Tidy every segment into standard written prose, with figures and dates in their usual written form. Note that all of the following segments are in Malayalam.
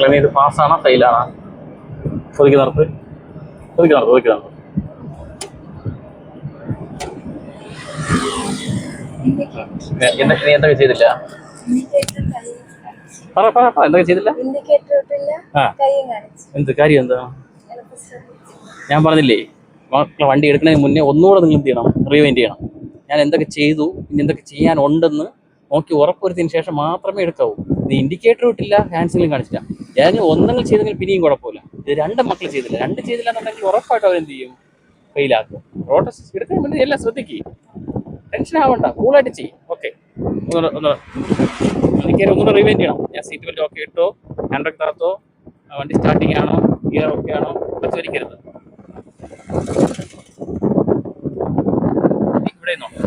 മക്കളെ നീ ഇത് പാസ്സാണോ ഫെയിലാണോ? ഒതുക്കി നിർത്ത്. നീ എന്തൊക്കെ ചെയ്തില്ല? പറ എന്തൊക്കെ ചെയ്തില്ല? എന്ത് കാര്യം? എന്താ ഞാൻ പറഞ്ഞില്ലേ, മക്കളെ വണ്ടി എടുക്കുന്നതിന് മുന്നേ ഒന്നുകൂടെ നിങ്ങൾ എന്ത് ചെയ്യണം? റീവൈൻഡ് ചെയ്യണം. ഞാൻ എന്തൊക്കെ ചെയ്തു, ഇനി എന്തൊക്കെ ചെയ്യാനുണ്ടെന്ന് നോക്കി ഉറപ്പുവരുത്തിയതിന് ശേഷം മാത്രമേ എടുക്കാവൂ. നീ ഇൻഡിക്കേറ്റർ ഇട്ടില്ല, ഹാൻഡ്സിലും കാണിച്ചില്ല. ഞാൻ ഒന്നെങ്കിൽ ചെയ്തെങ്കിൽ പിന്നെയും കുഴപ്പമില്ല. ഇത് രണ്ടും മക്കൾ ചെയ്തില്ല എന്നുണ്ടെങ്കിൽ ഉറപ്പായിട്ടും അവരെന്ത് ചെയ്യും? ഫെയിലാക്കും. റോഡ് എടുക്കാൻ വേണ്ടി എല്ലാം ശ്രദ്ധിക്കുക. ടെൻഷൻ ആവണ്ട, കൂളായിട്ട് ചെയ്യും. ഓക്കെ, ഒന്നുകൂടെ റിവൈൻഡ് ചെയ്യണം. ഞാൻ സീറ്റ് ബെൽറ്റ് ഓക്കെ ഇട്ടോ, ഹാൻഡ് ബ്രേക്ക് താത്തോ, വണ്ടി സ്റ്റാർട്ടിങ് ആണോ, ഗിയർ ഓക്കെ ആണോ, വെച്ചൊരിക്കരുത്. ഇവിടെ നോക്കാം.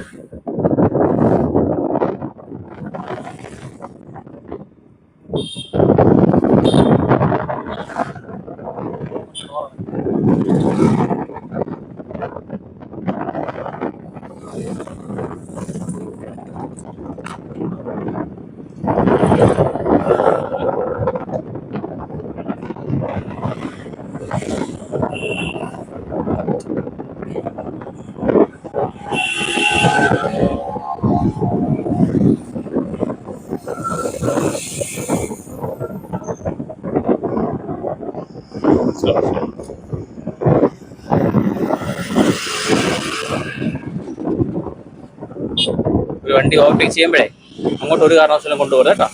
ഒരു വണ്ടി ഓവർടേക്ക് ചെയ്യുമ്പോഴേ അങ്ങോട്ട് ഒരു കാരണവശാലും കൊണ്ടുപോകും കേട്ടോ.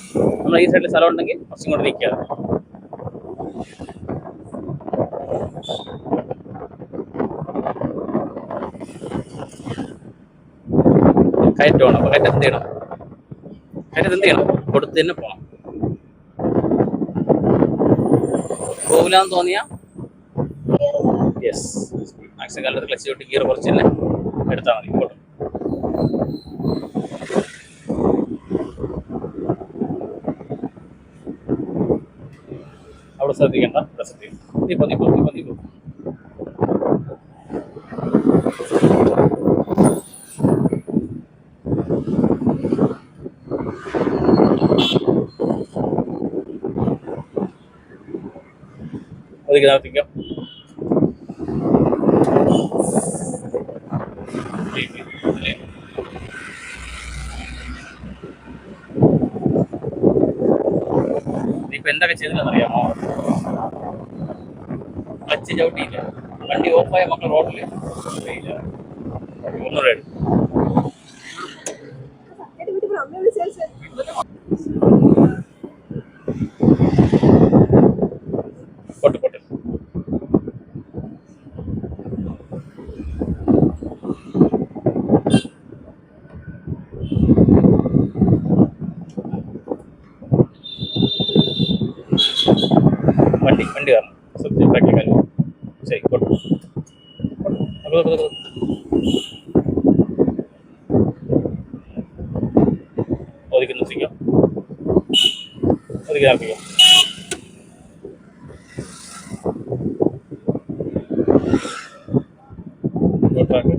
നമ്മൾ ഈ സൈഡിൽ സ്ഥലം ഉണ്ടെങ്കിൽ കുറച്ചും കൂടെ നിൽക്കുക. കയറ്റ് വേണം. അപ്പോൾ കയറ്റത്ത് എന്ത് ചെയ്യണം? കൊടുത്ത് തന്നെ പോകണം. പോകില്ലാന്ന് തോന്നിയാ യെസ്, മാക്സിമം കാലത്ത് ക്ലച്ച് തൊട്ട് ഗിയർ കുറച്ച് തന്നെ എടുത്താൽ മതി. ഇങ്ങോട്ട് അവിടെ ശ്രദ്ധിക്കണ്ട, ഇവിടെ ശ്രദ്ധിക്കും. നീ ഒതുക്കി നടത്തിക്കാം. ഇപ്പൊ എന്തൊക്കെ ചെയ്തില്ലെന്നറിയാമോ? ക്ലച്ച് ചവിട്ടിയില്ല, വണ്ടി ഓഫായ മക്കൾ റോഡില് ഒന്നുകൂടെ പൊട്ട് വണ്ടി കാരണം ശരി പൊട്ട് ഒതുക്കി നിർത്തിക്കാം. ഒതുക്കി നടത്തിക്കാം. ട്രാക്ക്